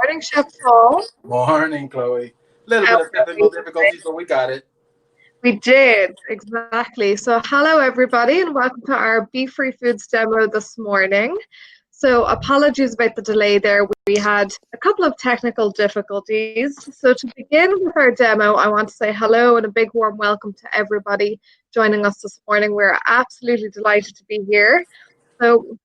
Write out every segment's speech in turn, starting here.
Morning, Chef Paul. Morning, Chloe. Little How bit of are technical you today? difficulties, but we got it. We did, exactly. So, hello everybody, and welcome to our Bfree Foods demo this morning. So, apologies about the delay there. We had a couple of technical difficulties. So, to begin with our demo, I want to say hello and a big warm welcome to everybody joining us this morning. We're absolutely delighted to be here. So,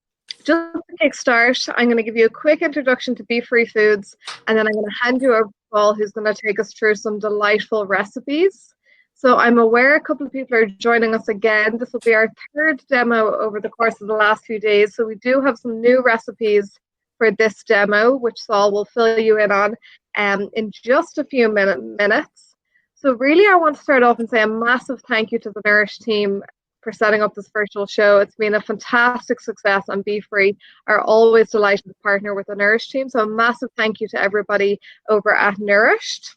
just to kick start, I'm going to give you a quick introduction to Bfree Foods, and then I'm going to hand you over to Paul, who's going to take us through some delightful recipes. So I'm aware a couple of people are joining us again. This will be our third demo over the course of the last few days. So we do have some new recipes for this demo, which Saul will fill you in on in just a few minutes. So really, I want to start off and say a massive thank you to the Nourish team for setting up this virtual show. It's been a fantastic success, and Bfree are always delighted to partner with the Nourish team. So a massive thank you to everybody over at Nourished.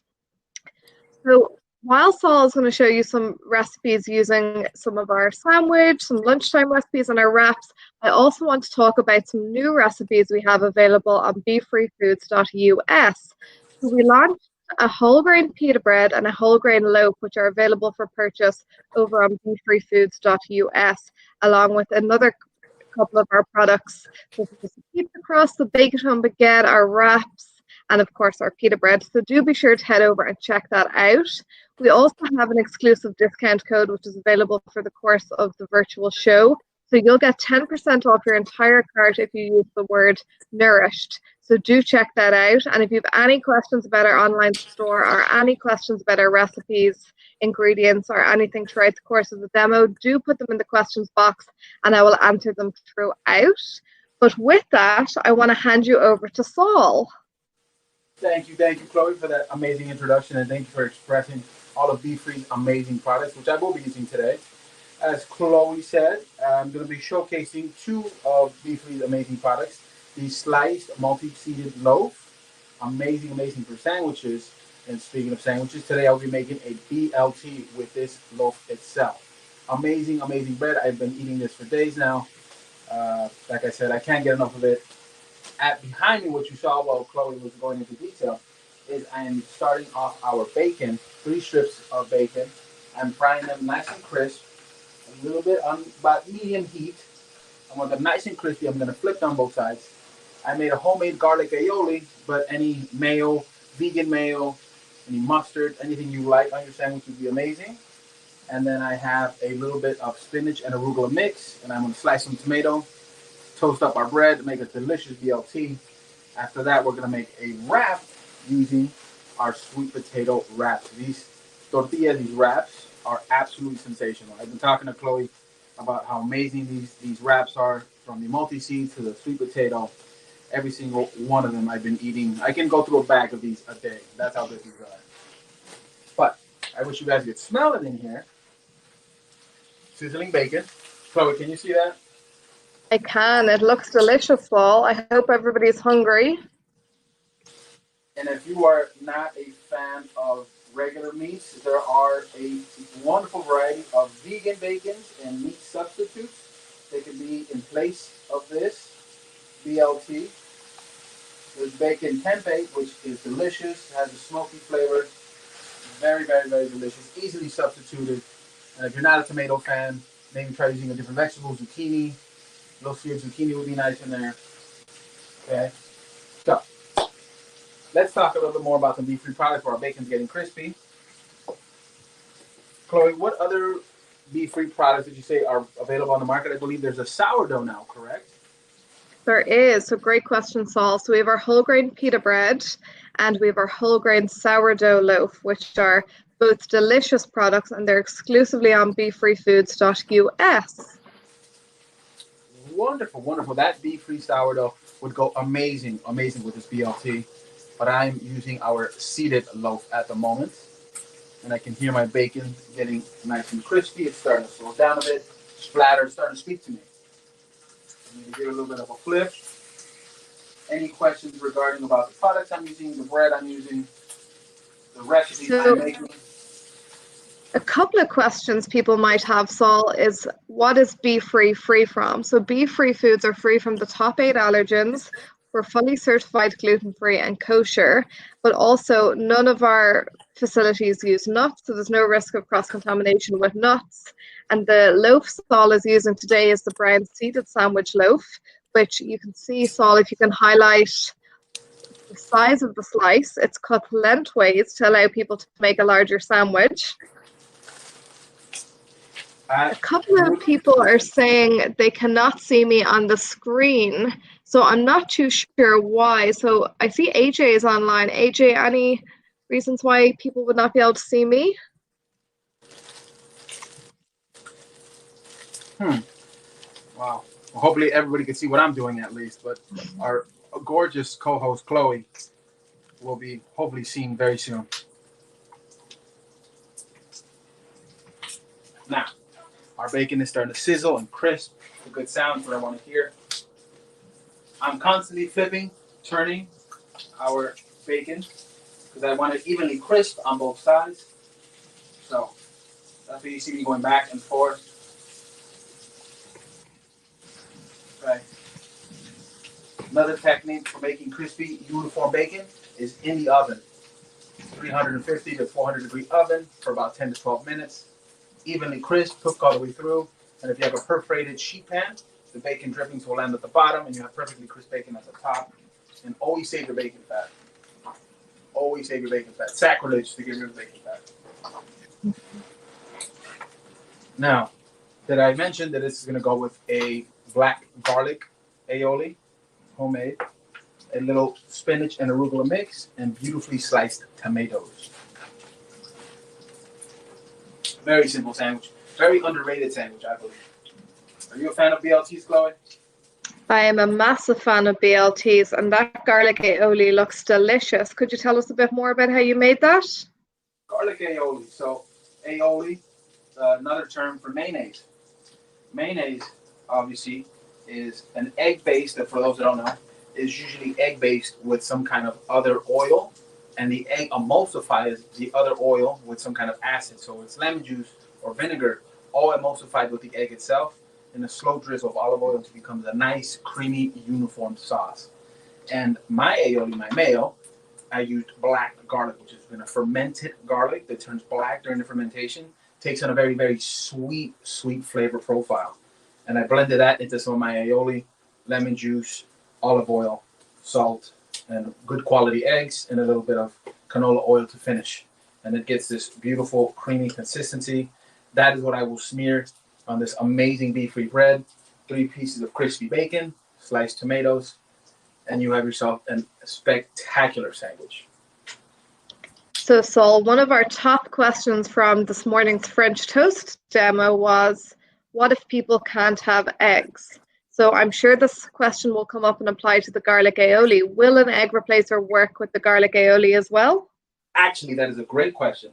So while Saul is going to show you some recipes using some of our sandwich, some lunchtime recipes, and our wraps, I also want to talk about some new recipes we have available on bfreefoods.us. So we launched a whole grain pita bread and a whole grain loaf, which are available for purchase over on bfreefoods.us, along with another couple of our products, such as the pizza crust, the bacon home baguette, our wraps, and of course our pita bread. So do be sure to head over and check that out. We also have an exclusive discount code which is available for the course of the virtual show. So you'll get 10% off your entire cart if you use the word nourished. So do check that out. And if you have any questions about our online store or any questions about our recipes, ingredients, or anything throughout the course of the demo, do put them in the questions box and I will answer them throughout. But with that, I want to hand you over to Saul. Thank you, Chloe, for that amazing introduction, and thank you for expressing all of Bfree's amazing products, which I will be using today. As Chloe said, I'm going to be showcasing two of Bfree's amazing products: the sliced multi-seeded loaf, amazing for sandwiches. And speaking of sandwiches, today I'll be making a BLT with this loaf itself. Amazing bread. I've been eating this for days now. Like I said, I can't get enough of it. Behind me, what you saw while Chloe was going into detail, is I am starting off our bacon, 3 strips of bacon. I'm frying them nice and crisp, a little bit on about medium heat. I want them nice and crispy. I'm going to flip them on both sides. I made a homemade garlic aioli, but any mayo, vegan mayo, any mustard, anything you like on your sandwich would be amazing. And then I have a little bit of spinach and arugula mix, and I'm going to slice some tomato, toast up our bread, make a delicious BLT. After that, we're going to make a wrap using our sweet potato wraps. These tortillas, these wraps, are absolutely sensational. I've been talking to Chloe about how amazing these wraps are, from the multi-seed to the sweet potato. Every single one of them I've been eating. I can go through a bag of these a day. That's how good these are. But I wish you guys could smell it in here. Sizzling bacon. Chloe, can you see that? I can. It looks delicious, Paul. I hope everybody's hungry. And if you are not a fan of regular meats, there are a wonderful variety of vegan bacons and meat substitutes. They can be in place of this BLT. There's bacon tempeh, which is delicious, has a smoky flavor, very delicious, easily substituted. And if you're not a tomato fan, maybe try using a different vegetable, zucchini. Little seared zucchini would be nice in there. Okay, so let's talk a little bit more about some Bfree products where our bacon's getting crispy. Chloe, what other Bfree products did you say are available on the market? I believe there's a sourdough now, correct? There is. So great question, Saul. So we have our whole grain pita bread and we have our whole grain sourdough loaf, which are both delicious products, and they're exclusively on bfreefoods.us. Wonderful. That Bfree sourdough would go amazing with this BLT. But I'm using our seeded loaf at the moment. And I can hear my bacon getting nice and crispy. It's starting to slow down a bit. Splatter, it's starting to speak to me. I'm going to give it a little bit of a flip. Any questions regarding about the products I'm using, the bread I'm using, the recipes I'm making? A couple of questions people might have, Saul, is what is Bfree free from? So Bfree foods are free from the top 8 allergens. we're fully certified gluten-free and kosher, but also none of our facilities use nuts, so there's no risk of cross-contamination with nuts. And the loaf Saul is using today is the brown seeded sandwich loaf, which you can see, Saul, if you can highlight the size of the slice. It's cut lengthways to allow people to make a larger sandwich. A couple of people are saying they cannot see me on the screen, so I'm not too sure why. So I see AJ is online. AJ, any reasons why people would not be able to see me? Wow. Well, hopefully everybody can see what I'm doing at least, but our gorgeous co-host Chloe will be hopefully seen very soon. Now, our bacon is starting to sizzle and crisp. A good sound, what I want to hear. I'm constantly flipping, turning our bacon because I want it evenly crisp on both sides. So that's why you see me going back and forth. Right. Another technique for making crispy, uniform bacon is in the oven. 350 to 400 degree oven for about 10 to 12 minutes. Evenly crisp, cook all the way through. And if you have a perforated sheet pan, the bacon drippings will land at the bottom and you have perfectly crisp bacon at the top. And always save your bacon fat. Always save your bacon fat. Sacrilege to get rid of bacon fat. Now, did I mention that this is going to go with a black garlic aioli, homemade, a little spinach and arugula mix, and beautifully sliced tomatoes. Very simple sandwich. Very underrated sandwich, I believe. Are you a fan of BLTs, Chloe? I am a massive fan of BLTs, and that garlic aioli looks delicious. Could you tell us a bit more about how you made that? Garlic aioli. So, aioli, another term for mayonnaise. Mayonnaise, obviously, is an egg-based, for those that don't know, is usually egg-based with some kind of other oil, and the egg emulsifies the other oil with some kind of acid. So it's lemon juice or vinegar, all emulsified with the egg itself, and a slow drizzle of olive oil until it becomes a nice, creamy, uniform sauce. And my aioli, my mayo, I used black garlic, which has been a fermented garlic that turns black during the fermentation, takes on a very, very sweet, sweet flavor profile. And I blended that into some of my aioli, lemon juice, olive oil, salt, and good quality eggs, and a little bit of canola oil to finish. And it gets this beautiful, creamy consistency. That is what I will smear on this amazing Bfree bread. 3 pieces of crispy bacon, sliced tomatoes, and you have yourself a spectacular sandwich. So, Saul, one of our top questions from this morning's French toast demo was, what if people can't have eggs? So I'm sure this question will come up and apply to the garlic aioli. Will an egg replacer work with the garlic aioli as well? Actually, that is a great question.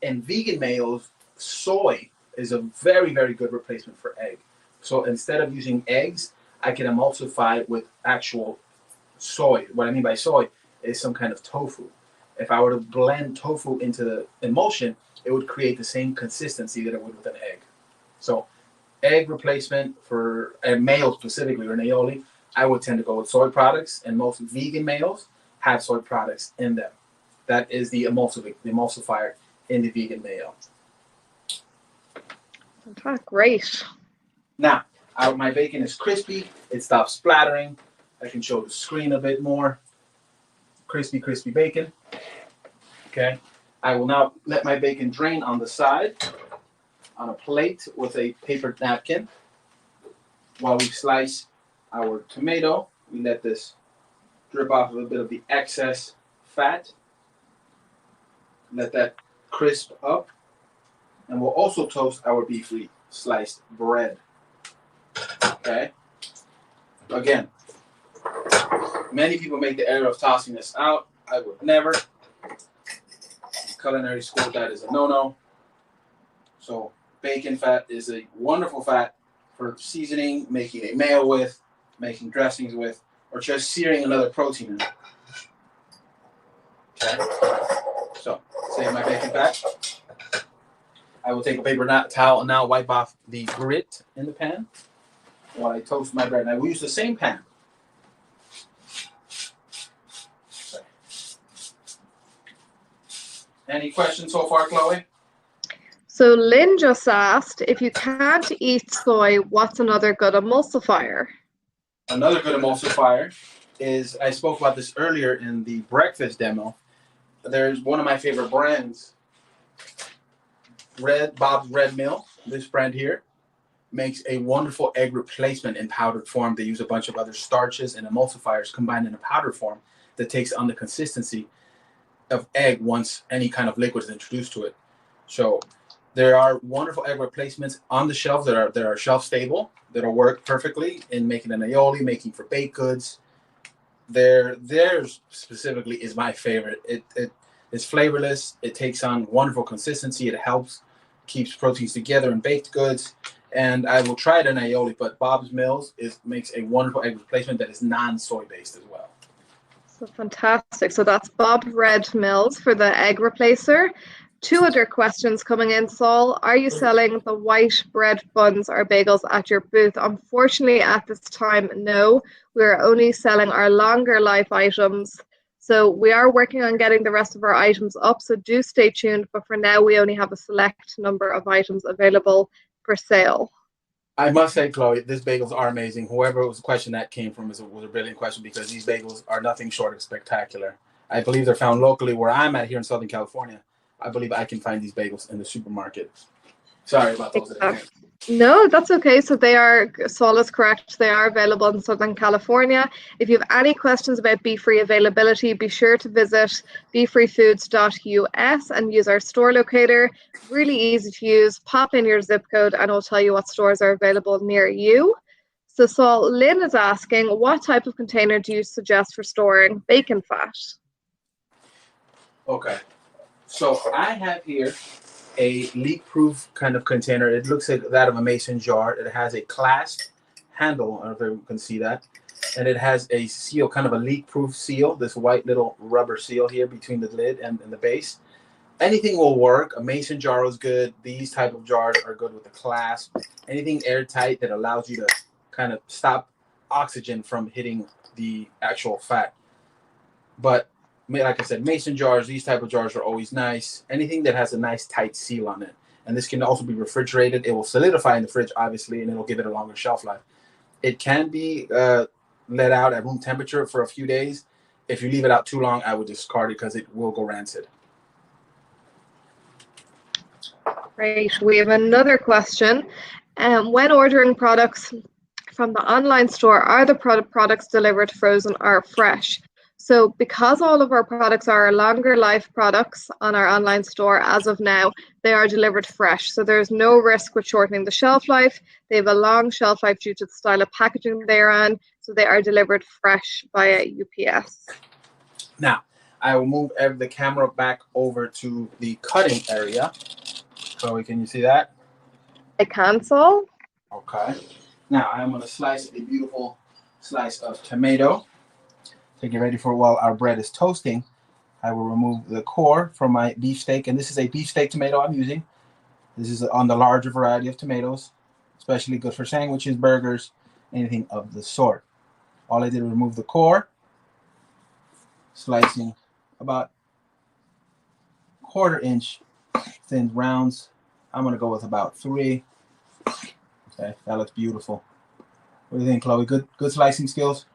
In vegan meals, soy is a very, very good replacement for egg. So instead of using eggs, I can emulsify with actual soy. What I mean by soy is some kind of tofu. If I were to blend tofu into the emulsion, it would create the same consistency that it would with an egg. So egg replacement for a mayo specifically, or an aioli, I would tend to go with soy products, and most vegan meals have soy products in them. That is the emulsifier in the vegan mayo. Great. Now, my bacon is crispy. It stops splattering. I can show the screen a bit more. Crispy, crispy bacon. Okay. I will now let my bacon drain on the side on a plate with a paper napkin. While we slice our tomato, we let this drip off a little bit of the excess fat. Let that crisp up. And we'll also toast our Bfree sliced bread. Okay? Again, many people make the error of tossing this out. I would never. In culinary school, that is a no-no. So bacon fat is a wonderful fat for seasoning, making a mayo with, making dressings with, or just searing another protein in. Okay? So, save my bacon fat. I will take a paper towel and now wipe off the grit in the pan while I toast my bread. And I will use the same pan Any questions so far, Chloe? So Lynn just asked, if you can't eat soy, what's another good emulsifier? Another good emulsifier is, I spoke about this earlier in the breakfast demo. There's one of my favorite brands, Bob's Red Mill. This brand here makes a wonderful egg replacement in powdered form. They use a bunch of other starches and emulsifiers combined in a powder form that takes on the consistency of egg once any kind of liquid is introduced to it. So there are wonderful egg replacements on the shelf that are shelf stable, that'll work perfectly in making an aioli, making for baked goods. Theirs specifically is my favorite. It is flavorless. It takes on wonderful consistency. It helps keeps proteins together in baked goods. And I will try it in aioli, but Bob's Mills makes a wonderful egg replacement that is non-soy based as well. So fantastic. So that's Bob Red Mills for the egg replacer. Two other questions coming in, Saul. Are you selling the white bread buns or bagels at your booth? Unfortunately, at this time, no. We're only selling our longer life items. So we are working on getting the rest of our items up. So do stay tuned. But for now, we only have a select number of items available for sale. I must say, Chloe, these bagels are amazing. Whoever it was the question that came from was a brilliant question, because these bagels are nothing short of spectacular. I believe they're found locally where I'm at here in Southern California. I believe I can find these bagels in the supermarket. Sorry about those. No, that's okay. So Saul is correct. They are available in Southern California. If you have any questions about Bfree availability, be sure to visit bfreefoods.us and use our store locator. Really easy to use. Pop in your zip code and it'll tell you what stores are available near you. So Saul, Lynn is asking, what type of container do you suggest for storing bacon fat? Okay. So I have here a leak-proof kind of container. It looks like that of a mason jar. It has a clasp handle. I don't know if everyone can see that. And it has a seal, kind of a leak-proof seal, this white little rubber seal here between the lid and the base. Anything will work. A mason jar is good. These type of jars are good with the clasp. Anything airtight that allows you to kind of stop oxygen from hitting the actual fat. But like I said, mason jars, these type of jars are always nice. Anything that has a nice tight seal on it. And this can also be refrigerated. It will solidify in the fridge, obviously, and it'll give it a longer shelf life. It can be let out at room temperature for a few days. If you leave it out too long, I would discard it because it will go rancid. Great. We have another question. When ordering products from the online store, are the products delivered frozen or fresh? So because all of our products are longer life products on our online store as of now, they are delivered fresh. So there's no risk with shortening the shelf life. They have a long shelf life due to the style of packaging they're on. So they are delivered fresh via UPS. Now, I will move the camera back over to the cutting area. Chloe, can you see that? I can, Saul. Okay. Now, I'm going to slice a beautiful slice of tomato. To get ready for while our bread is toasting, I will remove the core from my beefsteak. And this is a beefsteak tomato I'm using. This is on the larger variety of tomatoes, especially good for sandwiches, burgers, anything of the sort. All I did was remove the core, slicing about 1/4 inch thin rounds. I'm going to go with about 3. Okay, that looks beautiful. What do you think, Chloe? Good slicing skills?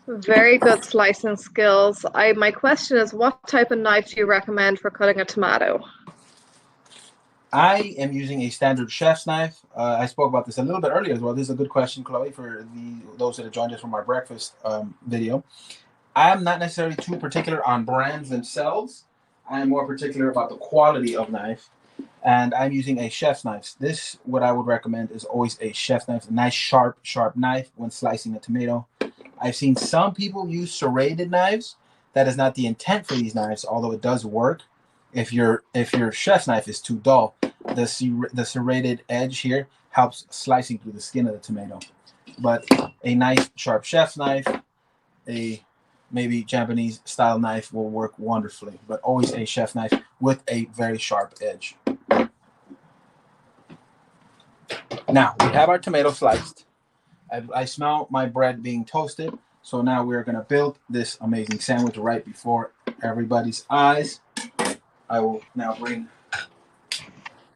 Very good slicing skills. My question is, what type of knife do you recommend for cutting a tomato? I am using a standard chef's knife. I spoke about this a little bit earlier as well. This is a good question, Chloe, for those that have joined us from our breakfast video. I am not necessarily too particular on brands themselves. I am more particular about the quality of knife. And I'm using a chef's knife. This, what I would recommend, is always a chef's knife. A nice, sharp knife when slicing a tomato. I've seen some people use serrated knives. That is not the intent for these knives, although it does work. If your chef's knife is too dull, the serrated edge here helps slicing through the skin of the tomato. But a nice sharp chef's knife, a maybe Japanese style knife will work wonderfully, but always a chef knife with a very sharp edge. Now we have our tomato sliced. I smell my bread being toasted. So now we're going to build this amazing sandwich right before everybody's eyes. I will now bring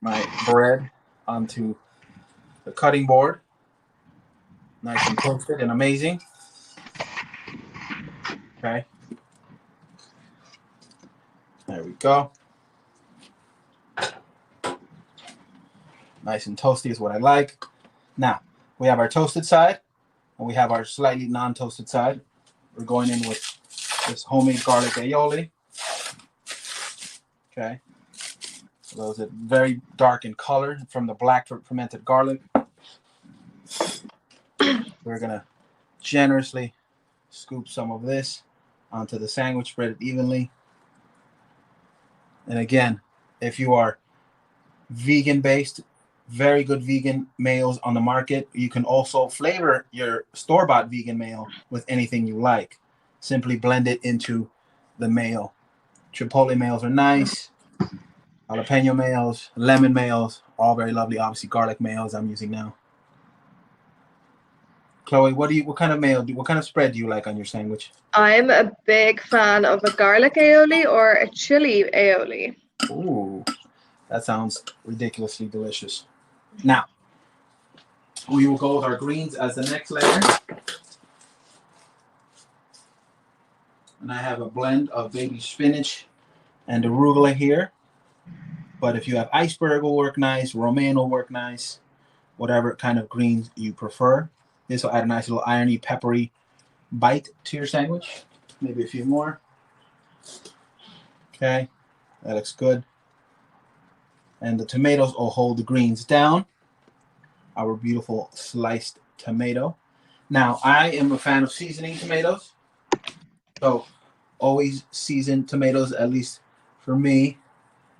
my bread onto the cutting board. Nice and toasted and amazing. Okay. There we go. Nice and toasty is what I like. Now, we have our toasted side, and we have our slightly non-toasted side. We're going in with this homemade garlic aioli. Okay. Those are very dark in color from the black fermented garlic. We're going to generously scoop some of this onto the sandwich, spread it evenly. And again, if you are vegan-based, very good vegan meals on the market. You can also flavor your store-bought vegan meal with anything you like. Simply blend it into the meal. Chipotle meals are nice. Jalapeno meals, lemon meals, all very lovely. Obviously, garlic meals I'm using now. Chloe, what kind of spread do you like on your sandwich? I'm a big fan of a garlic aioli or a chili aioli. Ooh, that sounds ridiculously delicious. Now, we will go with our greens as the next layer. And I have a blend of baby spinach and arugula here. But if you have iceberg will work nice, romaine will work nice, whatever kind of greens you prefer. This will add a nice little irony, peppery bite to your sandwich. Maybe a few more. Okay, that looks good. And the tomatoes will hold the greens down. Our beautiful sliced tomato. Now, I am a fan of seasoning tomatoes. So always season tomatoes, at least for me.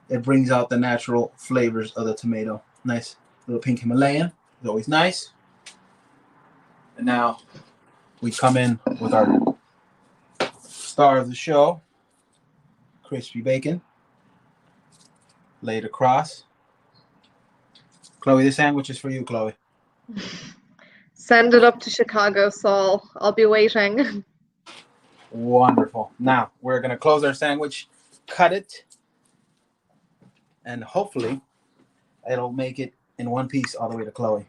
It brings out the natural flavors of the tomato. Nice little pink Himalayan is always nice. And now we come in with our star of the show, crispy bacon, laid across. Chloe, this sandwich is for you, Chloe. Send it up to Chicago, Saul. I'll be waiting. Wonderful. Now we're going to close our sandwich, cut it, and hopefully it'll make it in one piece all the way to Chloe.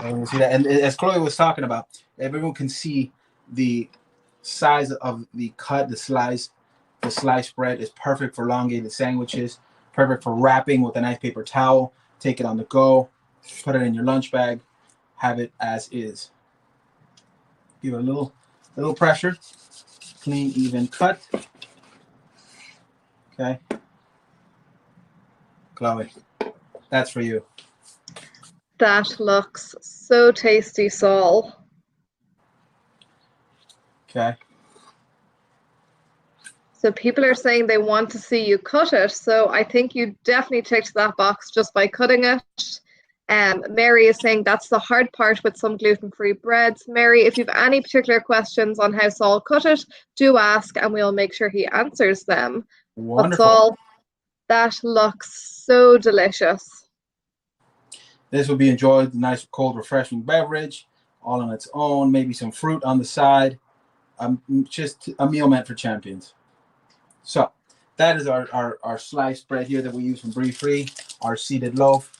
And see that. And as Chloe was talking about, everyone can see the size of the cut, the slice. The slice bread is perfect for elongated sandwiches, perfect for wrapping with a nice paper towel. Take it on the go, put it in your lunch bag, have it as is. Give it a little pressure, clean, even cut. Okay. Chloe, that's for you. That looks so tasty, Saul. Okay. So people are saying they want to see you cut it. So I think you definitely ticked that box just by cutting it. Mary is saying that's the hard part with some gluten-free breads. Mary, if you've any particular questions on how Saul cut it, do ask and we'll make sure he answers them. Wonderful. But Saul, that looks so delicious. This will be enjoyed, a nice cold refreshing beverage, all on its own, maybe some fruit on the side. Just a meal meant for champions. So that is our sliced bread here that we use from Bfree, our seeded loaf.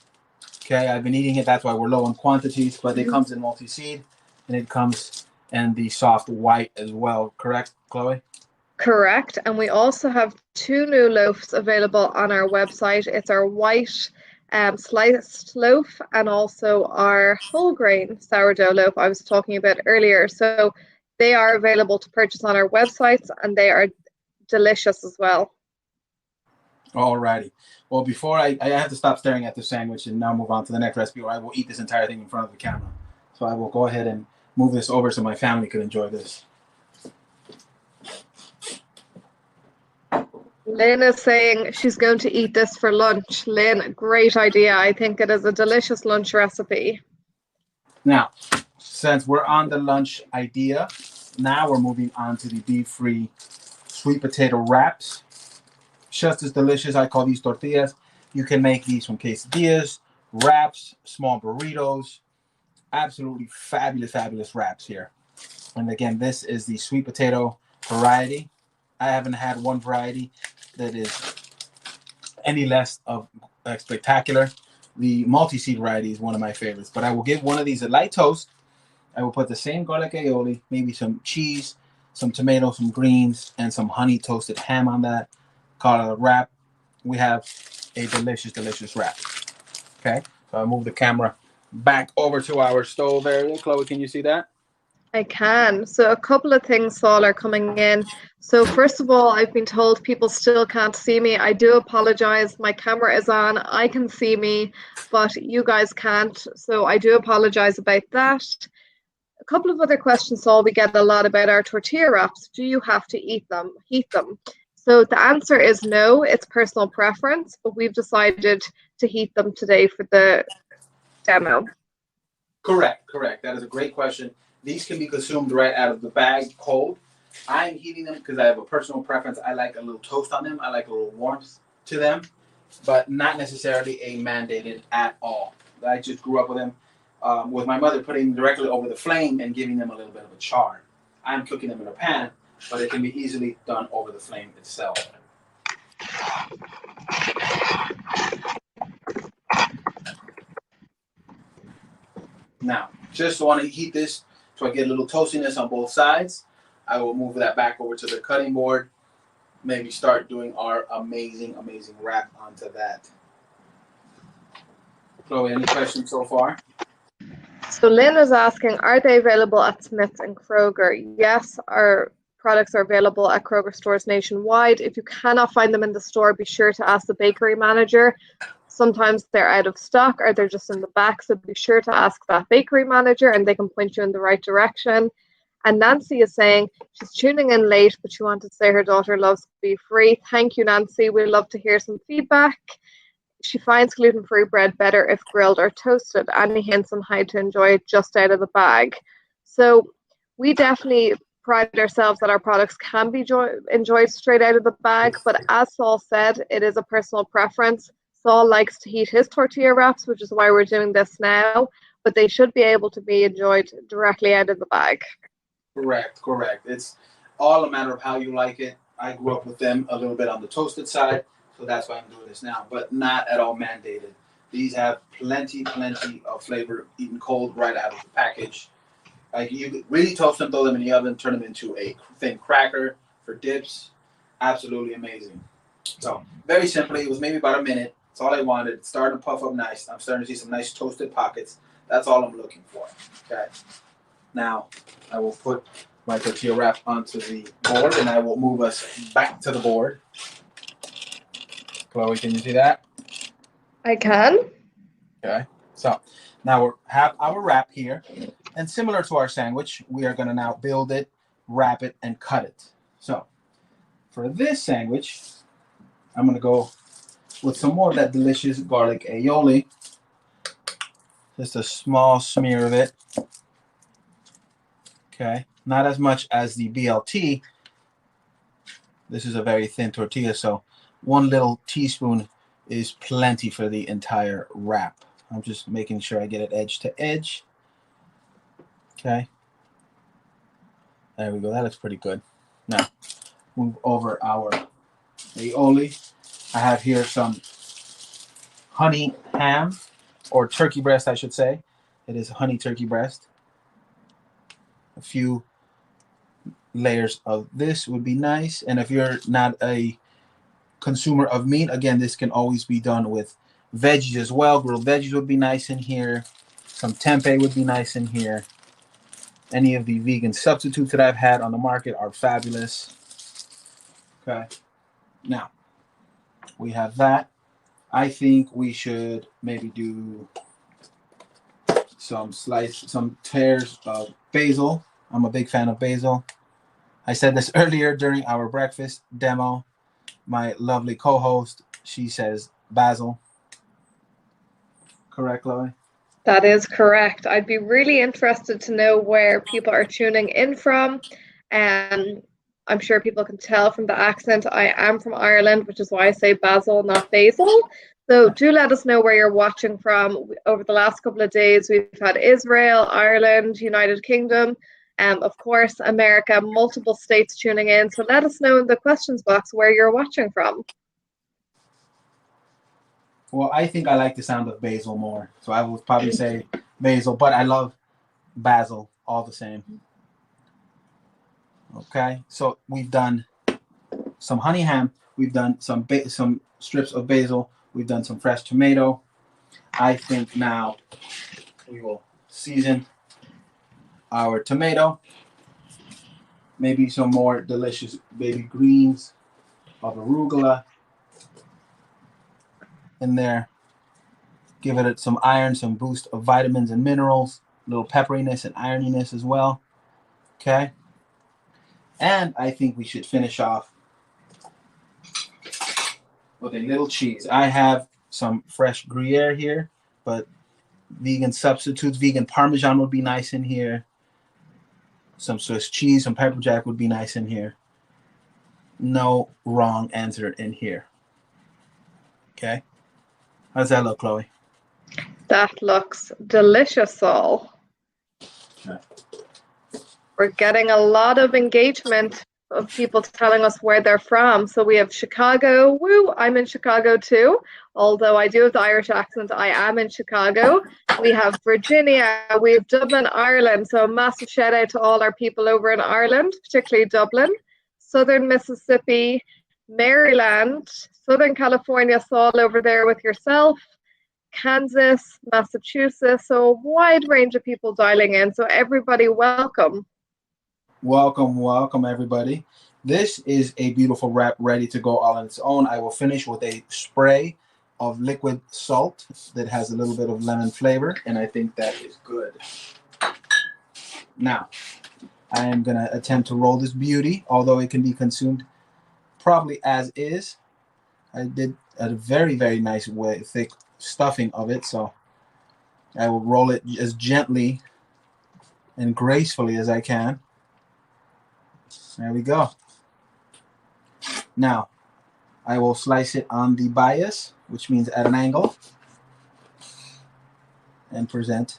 Okay, I've been eating it. That's why we're low on quantities, but it comes in multi-seed, and it comes in the soft white as well. Correct, Chloe? Correct. And we also have 2 new loaves available on our website. It's our white sliced loaf and also our whole grain sourdough loaf I was talking about earlier. So they are available to purchase on our websites, and they are delicious as well. Alrighty. Well, before I have to stop staring at the sandwich and now move on to the next recipe, or I will eat this entire thing in front of the camera. So I will go ahead and move this over so my family could enjoy this. Lynn is saying she's going to eat this for lunch. Lynn, great idea. I think it is a delicious lunch recipe. Now, since we're on the lunch idea, now we're moving on to the Bfree sweet potato wraps. Just as delicious. I call these tortillas. You can make these from quesadillas, wraps, small burritos. Absolutely fabulous, fabulous wraps here. And again, this is the sweet potato variety. I haven't had one variety. that is any less of spectacular. The multi-seed variety is one of my favorites, but I will give one of these a light toast. I will put the same garlic aioli, maybe some cheese, some tomato, some greens, and some honey toasted ham on that. Call it a wrap. We have a delicious, delicious wrap. Okay, so I move the camera back over to our stove area. Chloe, can you see that? I can. So a couple of things, Saul, are coming in. So first of all, I've been told people still can't see me. I do apologize. My camera is on. I can see me, but you guys can't. So I do apologize about that. A couple of other questions, Saul, we get a lot about our tortilla wraps. Do you have to eat them, heat them? So the answer is no. It's personal preference, but we've decided to heat them today for the demo. Correct, correct. That is a great question. These can be consumed right out of the bag cold. I'm heating them because I have a personal preference. I like a little toast on them. I like a little warmth to them, but not necessarily a mandated at all. I just grew up with them, with my mother putting them directly over the flame and giving them a little bit of a char. I'm cooking them in a pan, but it can be easily done over the flame itself. Now, just want to heat this so I get a little toastiness on both sides. I will move that back over to the cutting board. Maybe start doing our amazing, amazing wrap onto that. Chloe, any questions so far? So Lynn is asking, are they available at Smith's and Kroger? Yes, our products are available at Kroger stores nationwide. If you cannot find them in the store, be sure to ask the bakery manager. Sometimes they're out of stock or they're just in the back, so be sure to ask that bakery manager and they can point you in the right direction. And Nancy is saying she's tuning in late, but she wanted to say her daughter loves Bfree. Thank you, Nancy. We'd love to hear some feedback. She finds gluten-free bread better if grilled or toasted. Any hints on how to enjoy it just out of the bag? So we definitely pride ourselves that our products can be enjoyed straight out of the bag, but as Saul said, it is a personal preference. Saul likes to heat his tortilla wraps, which is why we're doing this now, but they should be able to be enjoyed directly out of the bag. Correct, correct. It's all a matter of how you like it. I grew up with them a little bit on the toasted side, so that's why I'm doing this now, but not at all mandated. These have plenty, plenty of flavor eaten cold right out of the package. Like you could really toast them, throw them in the oven, turn them into a thin cracker for dips. Absolutely amazing. So very simply, it was maybe about a minute. That's all I wanted. It's starting to puff up nice. I'm starting to see some nice toasted pockets. That's all I'm looking for. Okay. Now I will put my tortilla wrap onto the board, and I will move us back to the board. Chloe, can you see that? I can. Okay. So now we have our wrap here, and similar to our sandwich, we are going to now build it, wrap it, and cut it. So for this sandwich, I'm going to go with some more of that delicious garlic aioli. Just a small smear of it. Okay. Not as much as the BLT. This is a very thin tortilla, so one little teaspoon is plenty for the entire wrap. I'm just making sure I get it edge to edge. Okay. There we go. That looks pretty good. Now, move over our aioli. I have here some honey ham, or turkey breast, I should say. It is honey turkey breast. A few layers of this would be nice. And if you're not a consumer of meat, again, this can always be done with veggies as well. Grilled veggies would be nice in here. Some tempeh would be nice in here. Any of the vegan substitutes that I've had on the market are fabulous. Okay. Now, we have that. I think we should maybe do some tears of basil. I'm a big fan of basil. I said this earlier during our breakfast demo. My lovely co-host, she says basil. Correct, Chloe? That is correct. I'd be really interested to know where people are tuning in from. I'm sure people can tell from the accent I am from Ireland, which is why I say basil, not basil. So do let us know where you're watching from. Over the last couple of days, we've had Israel, Ireland, United Kingdom. Of course, America, multiple states tuning in. So let us know in the questions box where you're watching from. Well, I think I like the sound of basil more, so I would probably say basil, but I love basil all the same. Okay, so we've done some honey ham, we've done some strips of basil, we've done some fresh tomato. I think now we will season our tomato, maybe some more delicious baby greens of arugula in there. Give it some iron, some boost of vitamins and minerals, a little pepperiness and ironiness as well. Okay. And I think we should finish off with a little cheese. I have some fresh Gruyere here, but vegan substitutes, vegan Parmesan would be nice in here. Some Swiss cheese, some pepper jack would be nice in here. No wrong answer in here. Okay. How does that look, Chloe? That looks delicious, Saul. Okay. We're getting a lot of engagement of people telling us where they're from. So we have Chicago. Woo, I'm in Chicago too. Although I do have the Irish accent, I am in Chicago. We have Virginia. We have Dublin, Ireland. So a massive shout out to all our people over in Ireland, particularly Dublin, Southern Mississippi, Maryland, Southern California, Saul over there with yourself, Kansas, Massachusetts. So a wide range of people dialing in. So everybody, welcome. Welcome, everybody. This is a beautiful wrap ready to go all on its own. I will finish with a spray of liquid salt that has a little bit of lemon flavor, and I think that is good. Now, I am going to attempt to roll this beauty, although it can be consumed probably as is. I did a very, very nice way, thick stuffing of it, so I will roll it as gently and gracefully as I can. There we go. Now, I will slice it on the bias, which means at an angle, and present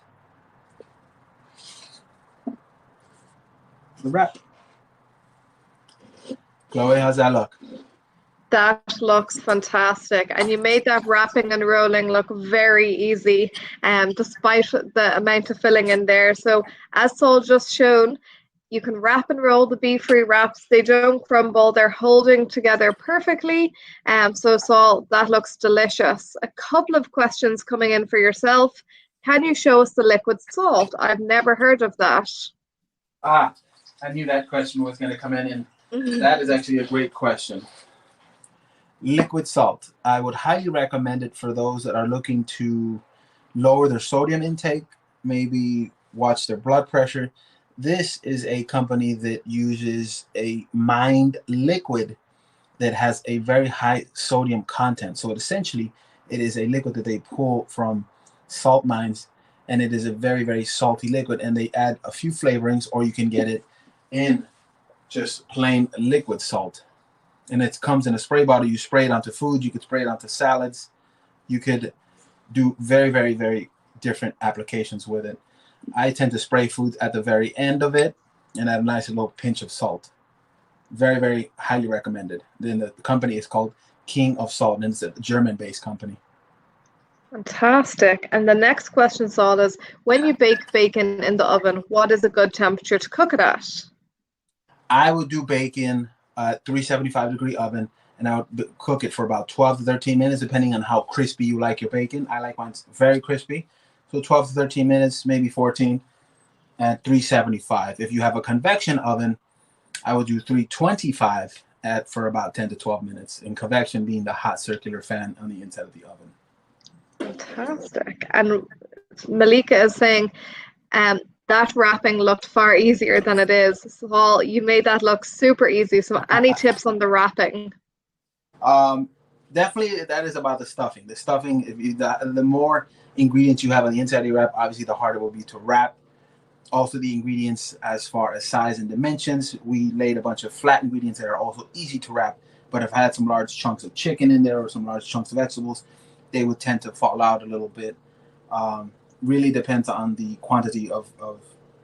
the wrap. Chloe, how's that look? That looks fantastic. And you made that wrapping and rolling look very easy, despite the amount of filling in there. So as Saul just shown, you can wrap and roll the Bfree wraps. They don't crumble. They're holding together perfectly. So Saul, that looks delicious. A couple of questions coming in for yourself. Can you show us the liquid salt? I've never heard of that. I knew that question was going to come in, and that is actually a great question. Liquid salt. I would highly recommend it for those that are looking to lower their sodium intake, maybe watch their blood pressure. This is a company that uses a mined liquid that has a very high sodium content. So essentially, it is a liquid that they pull from salt mines, and it is a very, very salty liquid. And they add a few flavorings, or you can get it in just plain liquid salt. And it comes in a spray bottle. You spray it onto food. You could spray it onto salads. You could do very, very, very different applications with it. I tend to spray food at the very end of it and add a nice little pinch of salt. Very, very highly recommended. Then the company is called King of Salt, and it's a German-based company. Fantastic. And the next question, Saul, is when you bake bacon in the oven, what is a good temperature to cook it at? I would do bacon at 375-degree oven, and I would cook it for about 12 to 13 minutes, depending on how crispy you like your bacon. I like mine very crispy. So 12 to 13 minutes, maybe 14 at 375. If you have a convection oven, I would do 325 for about 10 to 12 minutes. And convection being the hot circular fan on the inside of the oven. Fantastic. And Malika is saying that wrapping looked far easier than it is. So you made that look super easy. So any tips on the wrapping? Definitely that is about the stuffing. The stuffing, the more ingredients you have on the inside of your wrap, obviously the harder it will be to wrap. Also the ingredients as far as size and dimensions, we laid a bunch of flat ingredients that are also easy to wrap, but if I had some large chunks of chicken in there or some large chunks of vegetables, they would tend to fall out a little bit. Really depends on the quantity of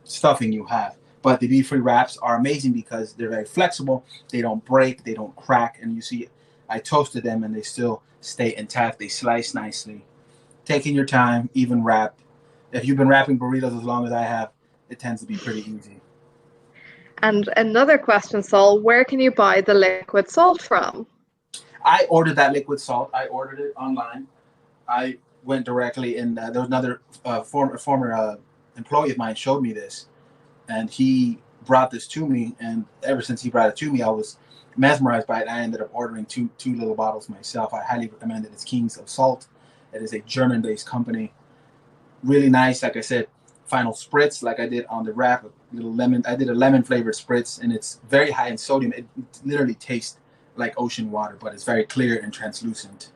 stuffing you have. But the Bfree wraps are amazing because they're very flexible. They don't break, they don't crack, and you see, I toasted them and they still stay intact. They slice nicely. Taking your time, even wrap. If you've been wrapping burritos as long as I have, it tends to be pretty easy. And another question, Saul, where can you buy the liquid salt from? I ordered that liquid salt. I ordered it online. I went directly, and there was another former employee of mine showed me this, and he brought this to me. And ever since he brought it to me, I was mesmerized by it. I ended up ordering two little bottles myself. I highly recommend it. It's Kings of Salt. It is a German-based company. Really nice. Like I said, final spritz, like I did on the wrap, a little lemon. I did a lemon flavored spritz, and it's very high in sodium. It literally tastes like ocean water, but it's very clear and translucent.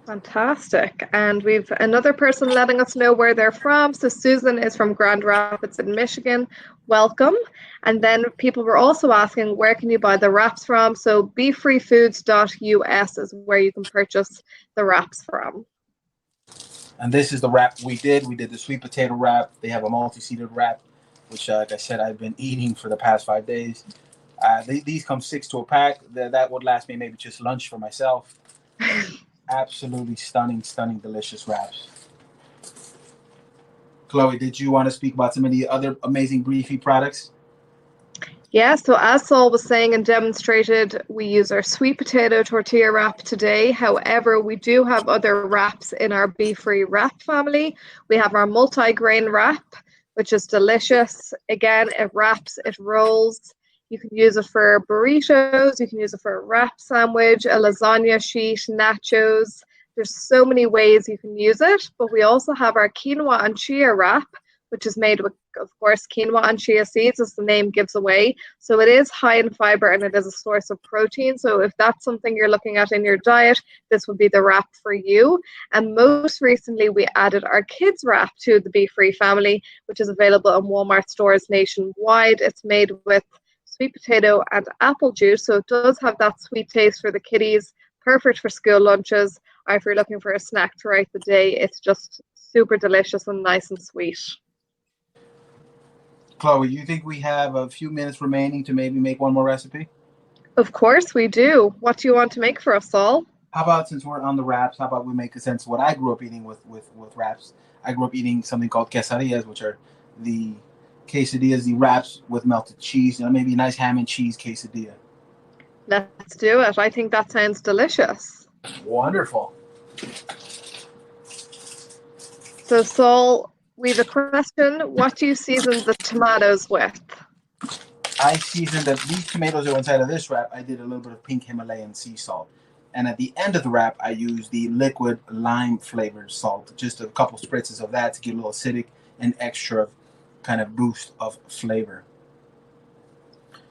Fantastic. And we've another person letting us know where they're from. So Susan is from Grand Rapids in Michigan. Welcome. And then people were also asking, where can you buy the wraps from? So bfreefoods.us is where you can purchase the wraps from. And this is the wrap we did. We did the sweet potato wrap. They have a multi-seeded wrap, which, like I said, I've been eating for the past 5 days. These come 6 to a pack. That would last me maybe just lunch for myself. Absolutely stunning, delicious wraps. Chloe, did you want to speak about some of the other amazing Bfree products? Yeah, so as Saul was saying and demonstrated, we use our sweet potato tortilla wrap today. However, we do have other wraps in our Bfree wrap family. We have our multi-grain wrap, which is delicious. Again, it wraps, it rolls. You can use it for burritos, you can use it for a wrap sandwich, a lasagna sheet, nachos. There's so many ways you can use it, but we also have our quinoa and chia wrap, which is made with, of course, quinoa and chia seeds, as the name gives away. So it is high in fiber and it is a source of protein. So if that's something you're looking at in your diet, this would be the wrap for you. And most recently, we added our kids wrap to the Bfree family, which is available in Walmart stores nationwide. It's made with sweet potato and apple juice. So it does have that sweet taste for the kiddies, perfect for school lunches, or if you're looking for a snack throughout the day, it's just super delicious and nice and sweet. Chloe, you think we have a few minutes remaining to maybe make one more recipe? Of course we do. What do you want to make for us, Saul? How about, since we're on the wraps, how about we make a sense of what I grew up eating with wraps? I grew up eating something called quesadillas, which are the quesadillas, the wraps with melted cheese, and maybe a nice ham and cheese quesadilla. Let's do it. I think that sounds delicious. Wonderful. So, Saul, we have a question. What do you season the tomatoes with? I seasoned these tomatoes that were inside of this wrap. I did a little bit of pink Himalayan sea salt. And at the end of the wrap, I used the liquid lime flavored salt, just a couple spritzes of that to give a little acidic and extra kind of boost of flavor.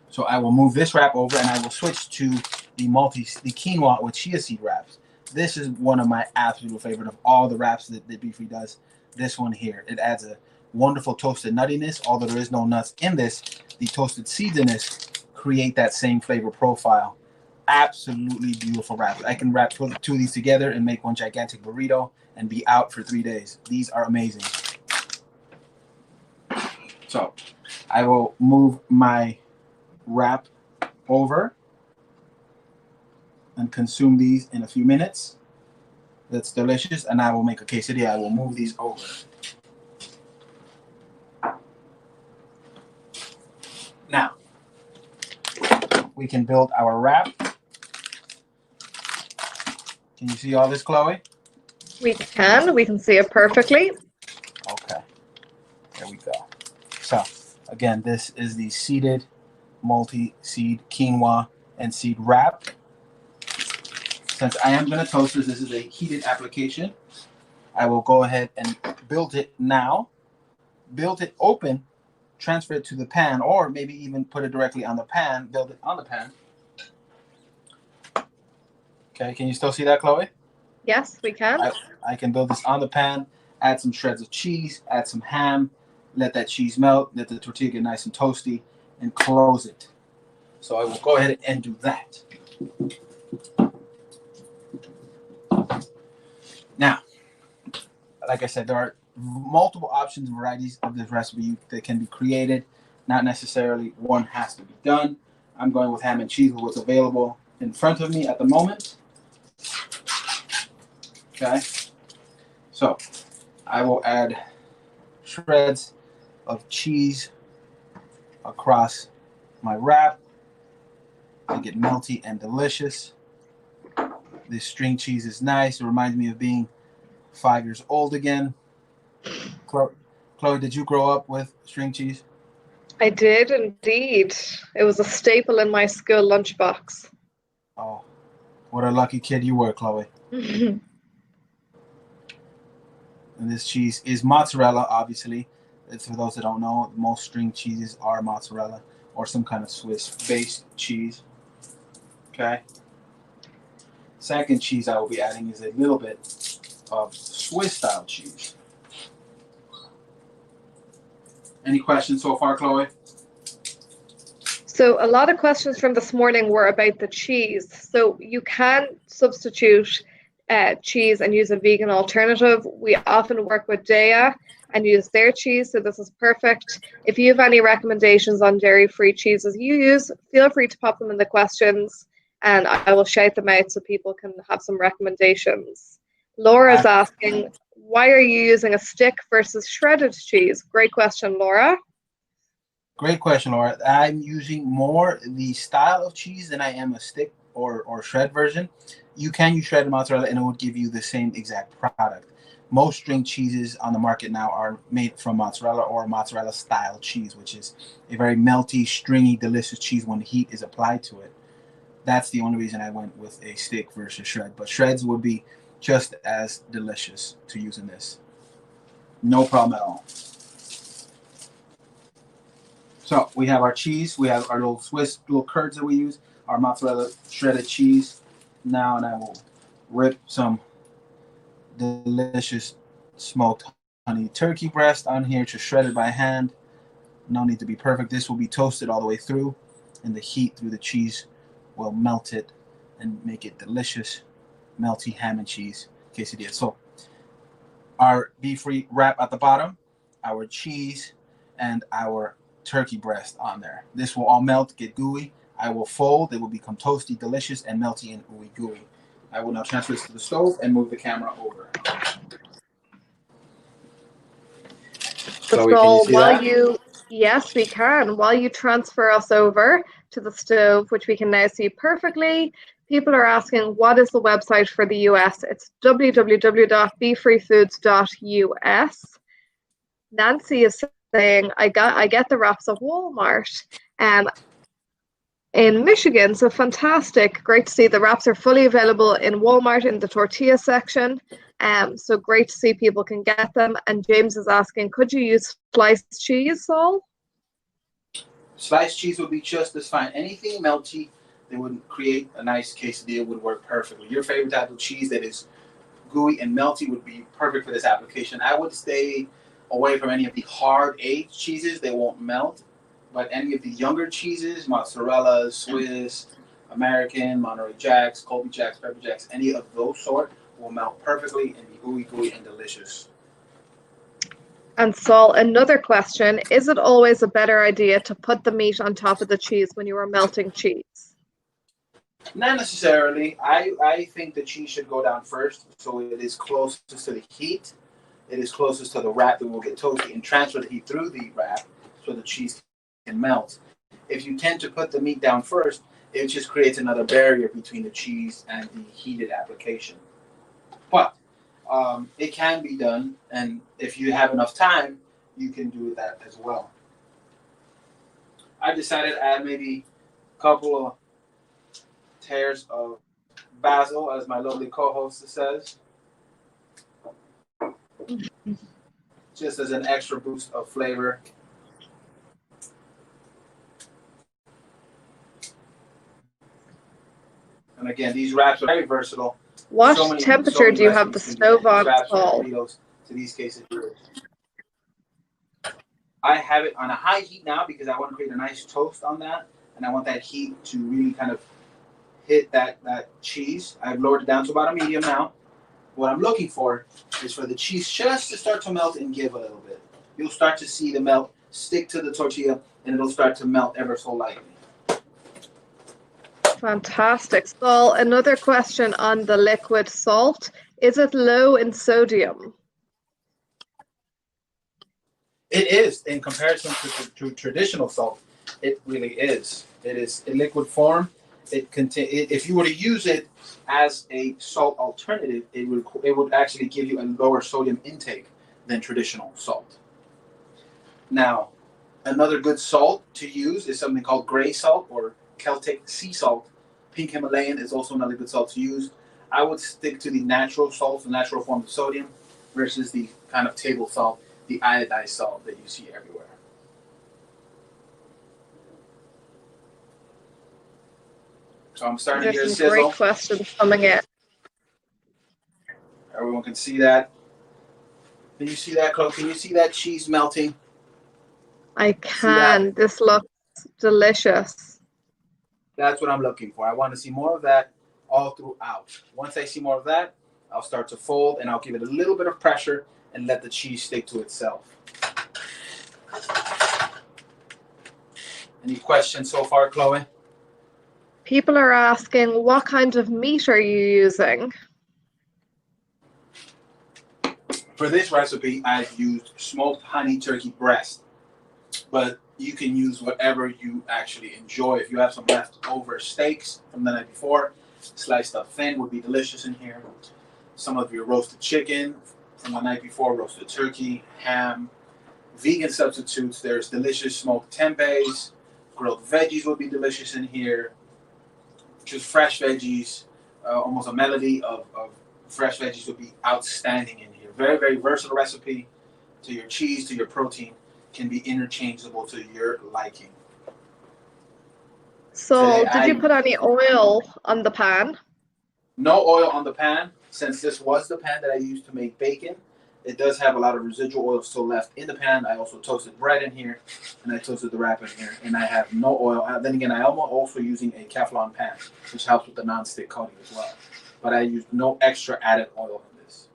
So I will move this wrap over and I will switch to the quinoa with chia seed wraps. This is one of my absolute favorite of all the wraps that Bfree does. This one here, it adds a wonderful toasted nuttiness. Although there is no nuts in this, the toasted seeds in this create that same flavor profile. Absolutely beautiful wraps. I can wrap two of these together and make one gigantic burrito and be out for 3 days. These are amazing. So I will move my wrap over and consume these in a few minutes. That's delicious. And I will make a quesadilla. I will move these over. Now, we can build our wrap. Can you see all this, Chloe? We can see it perfectly. Okay, there we go. So, again, this is the seeded multi-seed quinoa and seed wrap. Since I am going to toast this is a heated application. I will go ahead and build it now. Build it open, transfer it to the pan, or maybe even put it directly on the pan, build it on the pan. Okay, can you still see that, Chloe? Yes, we can. I can build this on the pan, add some shreds of cheese, add some ham, let that cheese melt, let the tortilla get nice and toasty, and close it. So I will go ahead and do that. Now, like I said, there are multiple options and varieties of this recipe that can be created. Not necessarily one has to be done. I'm going with ham and cheese with what's available in front of me at the moment. Okay, so I will add shreds of cheese across my wrap to get melty and delicious. This string cheese is nice. It reminds me of being 5 years old again. Chloe, did you grow up with string cheese? I did indeed. It was a staple in my school lunchbox. Oh, what a lucky kid you were, Chloe. And this cheese is mozzarella, obviously. For those that don't know, most string cheeses are mozzarella or some kind of Swiss-based cheese. Okay. Second cheese I will be adding is a little bit of Swiss-style cheese. Any questions so far, Chloe? So a lot of questions from this morning were about the cheese. So you can substitute cheese and use a vegan alternative. We often work with Daya and use their cheese, so this is perfect. If you have any recommendations on dairy-free cheeses you use, feel free to pop them in the questions and I will shout them out so people can have some recommendations. Laura's asking, why are you using a stick versus shredded cheese? Great question, Laura. Great question, Laura. I'm using more the style of cheese than I am a stick or shred version. You can use shredded mozzarella and it would give you the same exact product. Most string cheeses on the market now are made from mozzarella or mozzarella style cheese, which is a very melty, stringy, delicious cheese when heat is applied to it. That's the only reason I went with a stick versus shred. But shreds would be just as delicious to use in this. No problem at all. So we have our cheese. We have our little Swiss little curds that we use. Our mozzarella shredded cheese. Now, and I will rip some delicious smoked honey turkey breast on here, just shredded by hand. No need to be perfect. This will be toasted all the way through, and the heat through the cheese will melt it and make it delicious, melty ham and cheese quesadilla. So our Bfree wrap at the bottom, our cheese, and our turkey breast on there. This will all melt, get gooey. I will fold. It will become toasty, delicious, and melty and ooey gooey. I will now transfer this to the stove and move the camera over. So yes, we can. While you transfer us over to the stove, which we can now see perfectly, people are asking, what is the website for the US? It's www.bfreefoods.us. Nancy is saying, I get the wraps at Walmart in Michigan. So fantastic. Great to see the wraps are fully available in Walmart in the tortilla section. So great to see people can get them. And James is asking, could you use sliced cheese, Saul? Sliced cheese would be just as fine. Anything melty that would create a nice quesadilla would work perfectly. Your favorite type of cheese that is gooey and melty would be perfect for this application. I would stay away from any of the hard aged cheeses. They won't melt. But any of the younger cheeses, mozzarella, Swiss, American, Monterey Jacks, Colby Jacks, Pepper Jacks, any of those sort will melt perfectly and be ooey gooey and delicious. And Saul, another question, is it always a better idea to put the meat on top of the cheese when you are melting cheese? Not necessarily. I think the cheese should go down first, so it is closest to the heat. It is closest to the wrap that will get toasty and transfer the heat through the wrap so the cheese can melt. If you tend to put the meat down first, it just creates another barrier between the cheese and the heated application. But it can be done, and if you have enough time, you can do that as well. I decided to add maybe a couple of tears of basil, as my lovely co-host says, just as an extra boost of flavor. And again, these wraps are very versatile. What temperature do you have the stove on, Paul? To these quesadillas. I have it on a high heat now because I want to create a nice toast on that, and I want that heat to really kind of hit that cheese. I've lowered it down to about a medium now. What I'm looking for is for the cheese just to start to melt and give a little bit. You'll start to see the melt stick to the tortilla, and it'll start to melt ever so lightly. Fantastic. So another question on the liquid salt. Is it low in sodium? It is, in comparison to traditional salt. It really is. It is in liquid form. If you were to use it as a salt alternative, it would actually give you a lower sodium intake than traditional salt. Now, another good salt to use is something called gray salt or Celtic sea salt. Pink Himalayan is also another good salt to use. I would stick to the natural salts, the natural form of sodium, versus the kind of table salt, the iodized salt that you see everywhere. So I'm starting to hear There's some sizzle. great questions coming in. Everyone can see that. Can you see that, Chloe? Can you see that cheese melting? I can. This looks delicious. That's what I'm looking for. I want to see more of that all throughout. Once I see more of that, I'll start to fold and I'll give it a little bit of pressure and let the cheese stick to itself. Any questions so far, Chloe? People are asking, what kind of meat are you using? For this recipe, I've used smoked honey turkey breast, but you can use whatever you actually enjoy. If you have some leftover steaks from the night before, sliced up thin would be delicious in here. Some of your roasted chicken from the night before, roasted turkey, ham, vegan substitutes. There's delicious smoked tempehs, grilled veggies would be delicious in here. Just fresh veggies, almost a melody of fresh veggies would be outstanding in here. Very, very versatile recipe. To your cheese, to your protein, can be interchangeable to your liking. So, did you put any oil on the pan? No oil on the pan, since this was the pan that I used to make bacon. It does have a lot of residual oil still left in the pan. I also toasted bread in here, and I toasted the wrap in here, and I have no oil. Then again, I am also using a Teflon pan, which helps with the non-stick coating as well. But I used no extra added oil in this.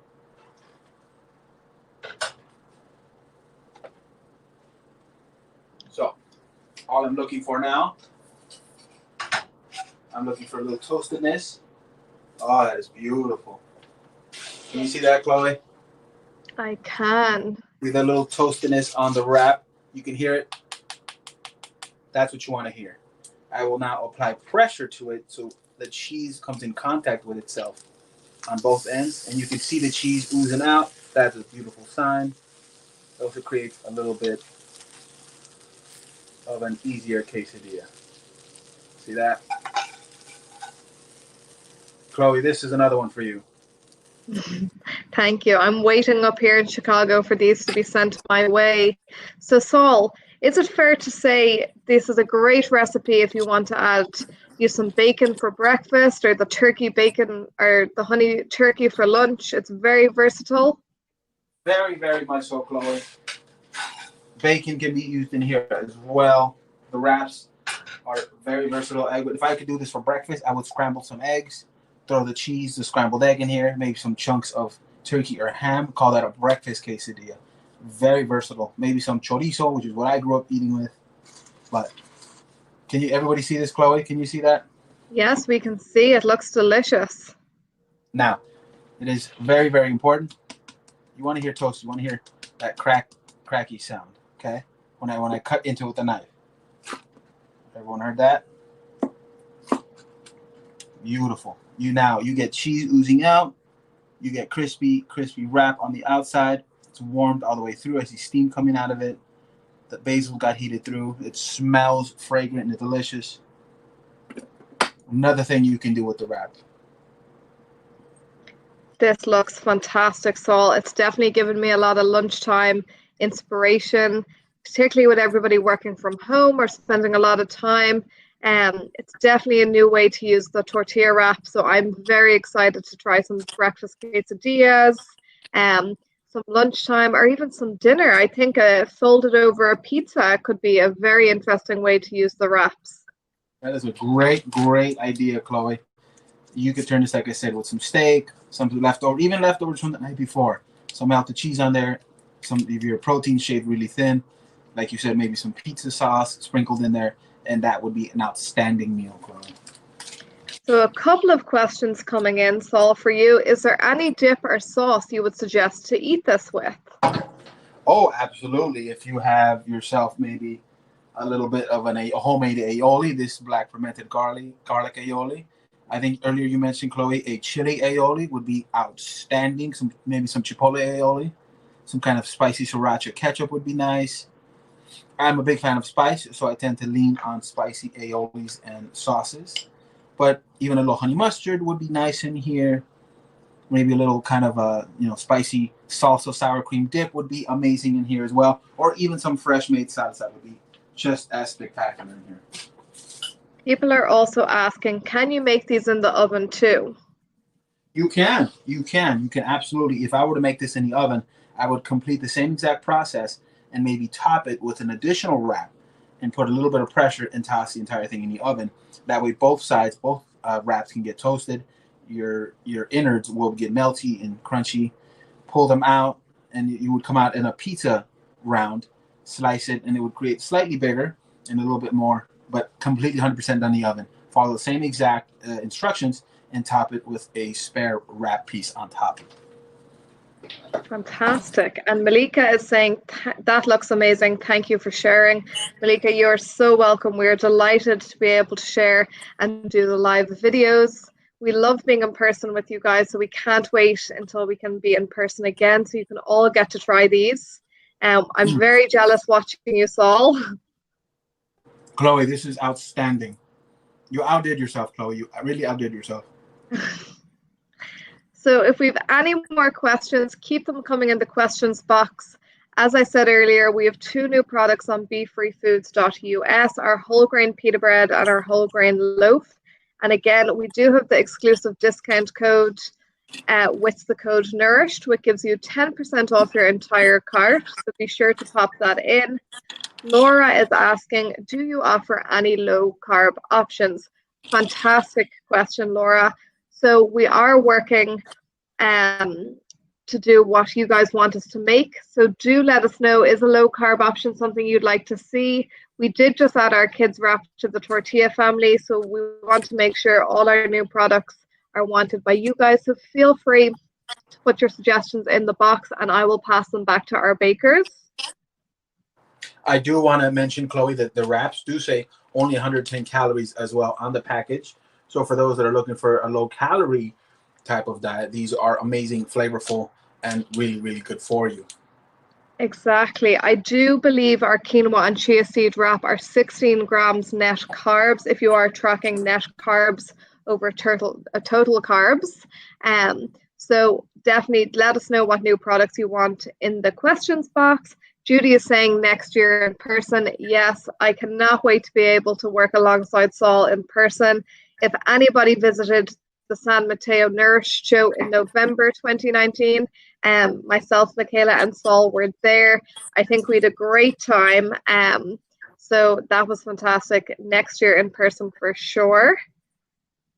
So, all I'm looking for now, I'm looking for a little toastedness. Oh, that is beautiful. Can you see that, Chloe? I can. With a little toastiness on the wrap. You can hear it. That's what you want to hear. I will now apply pressure to it so the cheese comes in contact with itself on both ends. And you can see the cheese oozing out. That's a beautiful sign. It also creates a little bit of an easier quesadilla. See that? Chloe, this is another one for you. Thank you. I'm waiting up here in Chicago for these to be sent my way. So, Saul, is it fair to say this is a great recipe if you want to use some bacon for breakfast, or the turkey bacon or the honey turkey for lunch? It's very versatile. Very, very much so, Chloe. Bacon can be used in here as well. The wraps are very versatile. If I could do this for breakfast, I would scramble some eggs, throw the cheese, the scrambled egg in here, maybe some chunks of turkey or ham. Call that a breakfast quesadilla. Very versatile. Maybe some chorizo, which is what I grew up eating with. But can everybody see this, Chloe? Can you see that? Yes, we can see. It looks delicious. Now, it is very, very important. You want to hear toast. You want to hear that cracky sound. Okay? When I cut into it with the knife. Everyone heard that? Beautiful. You get cheese oozing out. You get crispy wrap on the outside. It's warmed all the way through. I see steam coming out of it. The basil got heated through. It smells fragrant and delicious. Another thing you can do with the wrap. This looks fantastic, Saul. It's definitely given me a lot of lunchtime inspiration, particularly with everybody working from home or spending a lot of time. It's definitely a new way to use the tortilla wrap. So I'm very excited to try some breakfast quesadillas, some lunchtime, or even some dinner. I think a folded over pizza could be a very interesting way to use the wraps. That is a great, great idea, Chloe. You could turn this, like I said, with some steak, some leftover, even leftovers from the night before. Some melted cheese on there, some of your protein shaved really thin, like you said, maybe some pizza sauce sprinkled in there, and that would be an outstanding meal, Chloe. So a couple of questions coming in, Saul, for you. Is there any dip or sauce you would suggest to eat this with? Oh, absolutely. If you have yourself maybe a little bit of a homemade aioli, this black fermented garlic aioli. I think earlier you mentioned, Chloe, a chili aioli would be outstanding. Maybe some chipotle aioli, some kind of spicy sriracha ketchup would be nice. I'm a big fan of spice, so I tend to lean on spicy aiolis and sauces. But even a little honey mustard would be nice in here. Maybe a little kind of a spicy salsa sour cream dip would be amazing in here as well. Or even some fresh made salsa would be just as spectacular in here. People are also asking, can you make these in the oven too? You can. You can absolutely. If I were to make this in the oven, I would complete the same exact process and maybe top it with an additional wrap and put a little bit of pressure and toss the entire thing in the oven. That way, both sides, both wraps can get toasted. Your innards will get melty and crunchy. Pull them out, and you would come out in a pizza round. Slice it, and it would create slightly bigger and a little bit more, but completely 100% done in the oven. Follow the same exact instructions and top it with a spare wrap piece on top. Fantastic. And Malika is saying, that looks amazing. Thank you for sharing. Malika, you're so welcome. We're delighted to be able to share and do the live videos. We love being in person with you guys, so we can't wait until we can be in person again so you can all get to try these. I'm very jealous watching you, Saul. Chloe, this is outstanding. You outdid yourself, Chloe. You really outdid yourself. So if we have any more questions, keep them coming in the questions box. As I said earlier, we have 2 new products on bfreefoods.us, our whole grain pita bread and our whole grain loaf. And again, we do have the exclusive discount code with the code NOURISHED, which gives you 10% off your entire cart. So be sure to pop that in. Laura is asking, do you offer any low carb options? Fantastic question, Laura. So we are working to do what you guys want us to make. So do let us know, is a low carb option something you'd like to see? We did just add our kids wrap to the tortilla family, so we want to make sure all our new products are wanted by you guys. So feel free to put your suggestions in the box and I will pass them back to our bakers. I do want to mention, Chloe, that the wraps do say only 110 calories as well on the package. So for those that are looking for a low calorie type of diet, these are amazing, flavorful, and really, really good for you. Exactly. I do believe our quinoa and chia seed wrap are 16 grams net carbs if you are tracking net carbs over total carbs. So definitely let us know what new products you want in the questions box. Judy is saying next year in person. Yes, I cannot wait to be able to work alongside Saul in person. If anybody visited the San Mateo Nourish show in November 2019, myself, Michaela, and Saul were there. I think we had a great time. So that was fantastic. Next year in person for sure.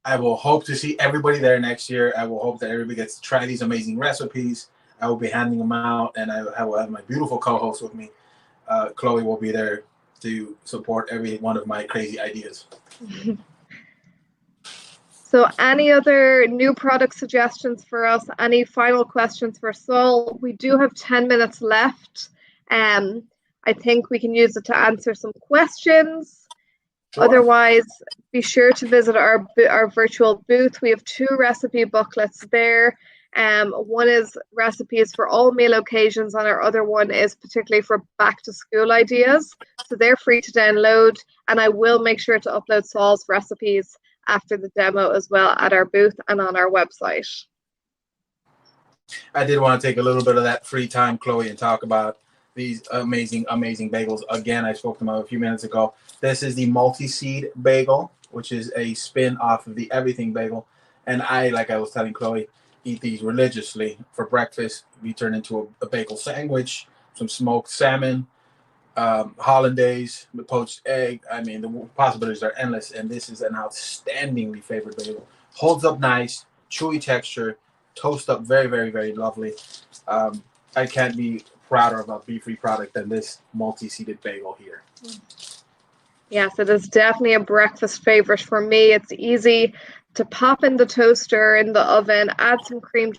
I will hope to see everybody there next year. I will hope that everybody gets to try these amazing recipes. I will be handing them out, and I will have my beautiful co-host with me. Chloe will be there to support every one of my crazy ideas. So any other new product suggestions for us? Any final questions for Saul? We do have 10 minutes left. I think we can use it to answer some questions. Sure. Otherwise, be sure to visit our virtual booth. We have 2 recipe booklets there. One is recipes for all meal occasions, and our other one is particularly for back to school ideas. So they're free to download, and I will make sure to upload Saul's recipes after the demo as well at our booth and on our website. I did want to take a little bit of that free time, Chloe, and talk about these amazing, amazing bagels. Again, I spoke to them a few minutes ago. This is the multi-seed bagel, which is a spin off of the everything bagel. And I, like I was telling Chloe, eat these religiously for breakfast. We turn into a bagel sandwich, some smoked salmon, hollandaise, the poached egg. I mean, the possibilities are endless, and this is an outstandingly flavored bagel. Holds up nice, chewy texture, toast up very, very, very lovely. Um, I can't be prouder of a Bfree product than this multi-seeded bagel here. Yes, it is definitely a breakfast favorite for me. It's easy to pop in the toaster in the oven, add some cream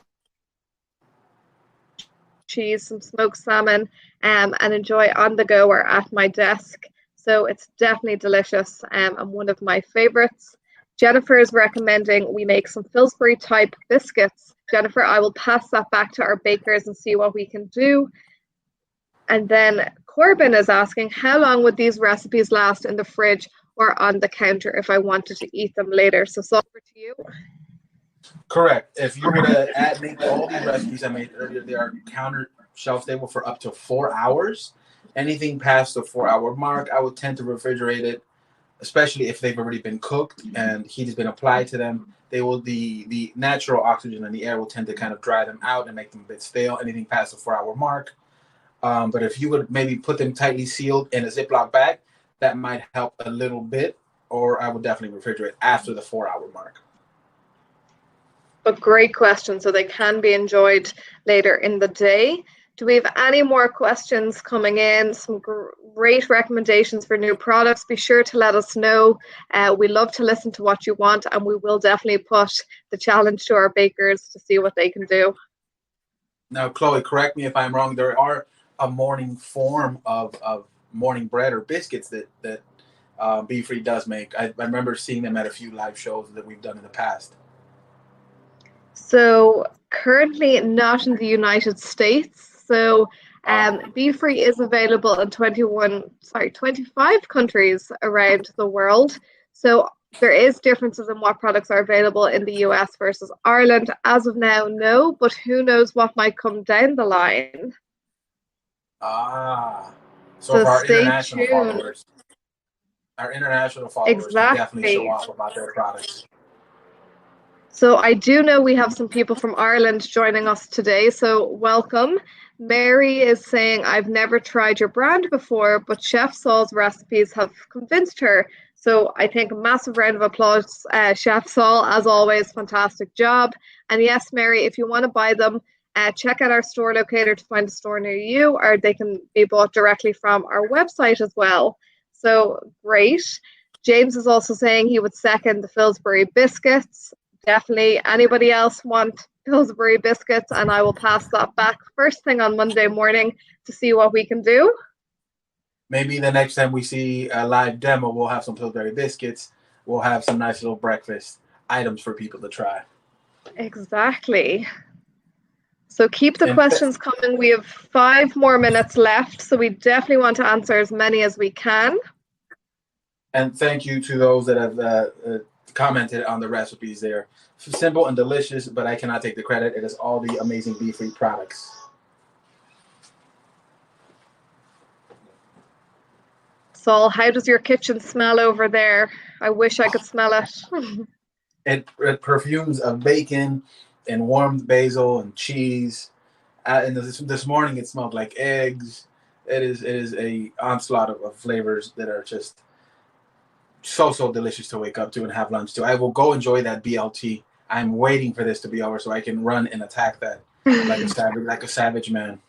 cheese, some smoked salmon, and enjoy on the go or at my desk. So it's definitely delicious and one of my favorites. Jennifer is recommending we make some Pillsbury type biscuits. Jennifer, I will pass that back to our bakers and see what we can do. And then Corbin is asking, how long would these recipes last in the fridge or on the counter if I wanted to eat them later? So, over to you. Correct. If you were to make all these recipes I made earlier, they are counter shelf stable for up to 4 hours. Anything past the 4 hour mark, I would tend to refrigerate it, especially if they've already been cooked and heat has been applied to them. They will the natural oxygen in the air will tend to kind of dry them out and make them a bit stale. Anything past the 4 hour mark. But if you would maybe put them tightly sealed in a Ziploc bag, that might help a little bit. Or I would definitely refrigerate after the 4 hour mark. But great question. So they can be enjoyed later in the day. Do we have any more questions coming in? Some great recommendations for new products. Be sure to let us know. We love to listen to what you want, and we will definitely put the challenge to our bakers to see what they can do. Now, Chloe, correct me if I'm wrong. There are a morning form of morning bread or biscuits that Bfree does make. I remember seeing them at a few live shows that we've done in the past. So currently not in the United States. So Bfree is available in 25 countries around the world. So there is differences in what products are available in the US versus Ireland. As of now, no, but who knows what might come down the line. So for Stay tuned. our international followers can definitely show off about their products. So I do know we have some people from Ireland joining us today, so welcome. Mary is saying, I've never tried your brand before, but Chef Saul's recipes have convinced her. So I think a massive round of applause, Chef Saul, as always, fantastic job. And yes, Mary, if you want to buy them, check out our store locator to find a store near you, or they can be bought directly from our website as well. So great. James is also saying he would second the Pillsbury biscuits. Definitely. Anybody else want Pillsbury biscuits? And I will pass that back first thing on Monday morning to see what we can do. Maybe the next time we see a live demo, we'll have some Pillsbury biscuits. We'll have some nice little breakfast items for people to try. Exactly. So keep the questions coming. We have 5 more minutes left, so we definitely want to answer as many as we can. And thank you to those that have commented on the recipes there. Simple and delicious, but I cannot take the credit. It is all the amazing Bfree products. Saul, how does your kitchen smell over there? I wish I could smell it. It perfumes of bacon and warmed basil and cheese. And this morning it smelled like eggs. It is a onslaught of flavors that are just so delicious to wake up to and have lunch to. I will go enjoy that BLT. I'm waiting for this to be over so I can run and attack that like a savage man.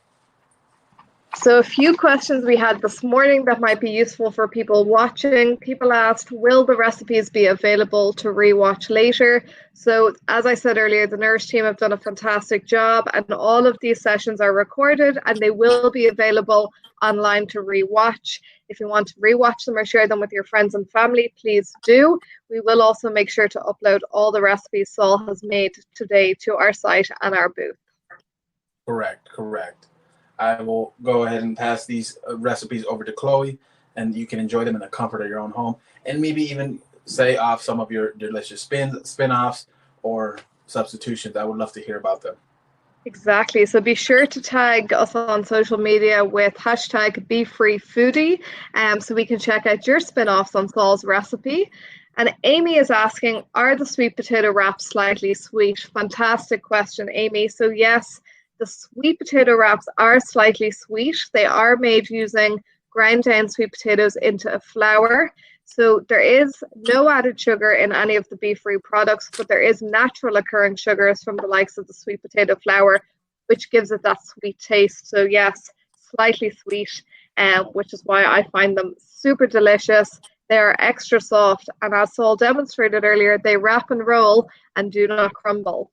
So a few questions we had this morning that might be useful for people watching. People asked, will the recipes be available to rewatch later? So as I said earlier, the Nourish team have done a fantastic job, and all of these sessions are recorded and they will be available online to rewatch. If you want to rewatch them or share them with your friends and family, please do. We will also make sure to upload all the recipes Saul has made today to our site and our booth. Correct. I will go ahead and pass these recipes over to Chloe, and you can enjoy them in the comfort of your own home, and maybe even say off some of your delicious spin-offs or substitutions. I would love to hear about them. Exactly. So be sure to tag us on social media with hashtag BeFreeFoodie, so we can check out your spin-offs on Saul's recipe. And Amy is asking, are the sweet potato wraps slightly sweet? Fantastic question, Amy. So yes, the sweet potato wraps are slightly sweet. They are made using ground down sweet potatoes into a flour. So there is no added sugar in any of the Bfree products, but there is natural occurring sugars from the likes of the sweet potato flour, which gives it that sweet taste. So yes, slightly sweet, which is why I find them super delicious. They are extra soft, and as Saul demonstrated earlier, they wrap and roll and do not crumble.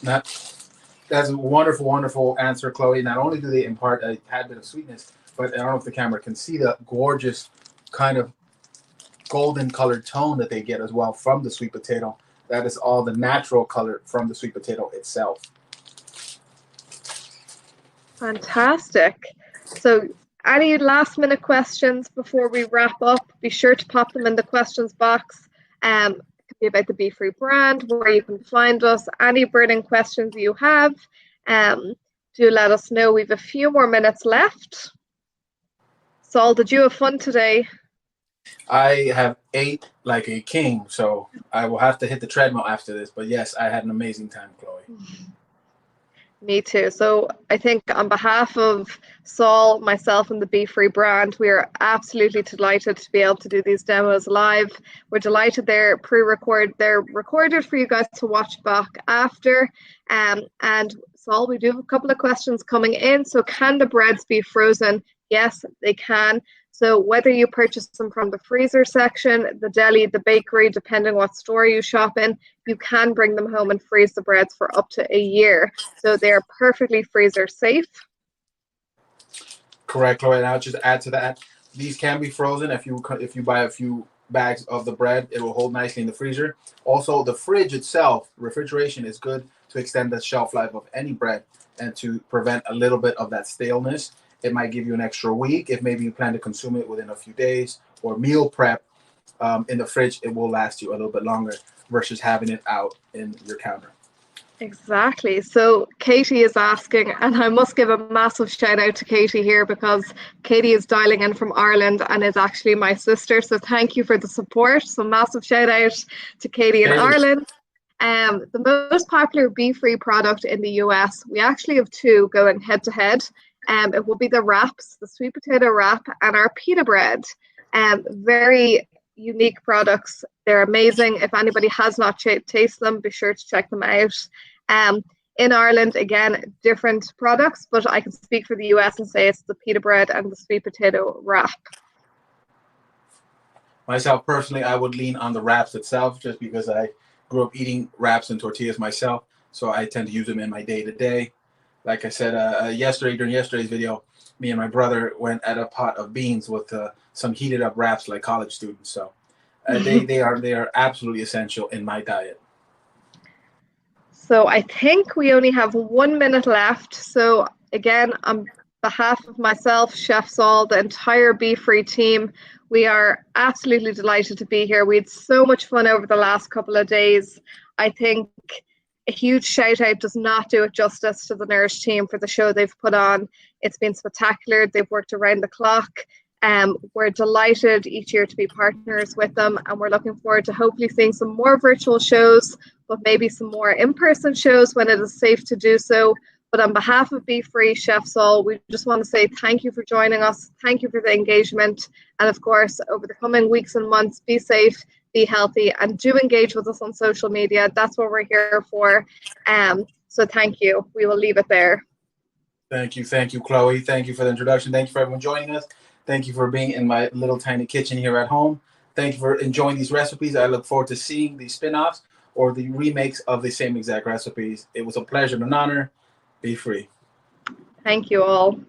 That's a wonderful, wonderful answer, Chloe. Not only do they impart a tad bit of sweetness, but I don't know if the camera can see the gorgeous kind of golden colored tone that they get as well from the sweet potato. That is all the natural color from the sweet potato itself. Fantastic. So any last minute questions before we wrap up? Be sure to pop them in the questions box. It could be about the Bfree brand, where you can find us, any burning questions you have. Do let us know. We have a few more minutes left. Saul, did you have fun today? I have ate like a king, so I will have to hit the treadmill after this. But yes, I had an amazing time, Chloe. Me too. So I think on behalf of Saul, myself, and the Bfree brand, we are absolutely delighted to be able to do these demos live. We're delighted they're they're recorded for you guys to watch back after. And Saul, we do have a couple of questions coming in. So can the breads be frozen? Yes, they can. So whether you purchase them from the freezer section, the deli, the bakery, depending what store you shop in, you can bring them home and freeze the breads for up to a year. So they're perfectly freezer safe. Correct, Chloe. And I'll just add to that, these can be frozen. If you buy a few bags of the bread, it will hold nicely in the freezer. Also, the fridge itself, refrigeration is good to extend the shelf life of any bread and to prevent a little bit of that staleness. It might give you an extra week if maybe you plan to consume it within a few days or meal prep. In the fridge, it will last you a little bit longer versus having it out in your counter. Exactly. So Katie is asking, and I must give a massive shout out to Katie here because Katie is dialing in from Ireland and is actually my sister. So thank you for the support. So massive shout out to Katie in Ireland. The most popular Bfree product in the US, we actually have two going head to head. It will be the wraps, the sweet potato wrap, and our pita bread. Very unique products. They're amazing. If anybody has not tasted them, be sure to check them out. In Ireland, again, different products, but I can speak for the US and say it's the pita bread and the sweet potato wrap. Myself, personally, I would lean on the wraps itself just because I grew up eating wraps and tortillas myself, so I tend to use them in my day-to-day. Like I said during yesterday's video, me and my brother went at a pot of beans with some heated up wraps like college students. So they are absolutely essential in my diet. So I think we only have 1 minute left. So again, on behalf of myself, Chef Saul, the entire Bfree team, we are absolutely delighted to be here. We had so much fun over the last couple of days. I think a huge shout out does not do it justice to the Nourish team for the show they've put on. It's been spectacular. They've worked around the clock. We're delighted each year to be partners with them, and we're looking forward to hopefully seeing some more virtual shows, but maybe some more in-person shows when it is safe to do so. But on behalf of Bfree, Chef Saul, we just want to say thank you for joining us. Thank you for the engagement. And of course, over the coming weeks and months, be safe, be healthy, and do engage with us on social media. That's what we're here for. So thank you. We will leave it there. Thank you, Chloe. Thank you for the introduction. Thank you for everyone joining us. Thank you for being in my little tiny kitchen here at home. Thank you for enjoying these recipes. I look forward to seeing the spin-offs or the remakes of the same exact recipes. It was a pleasure and an honor. Bfree. Thank you all.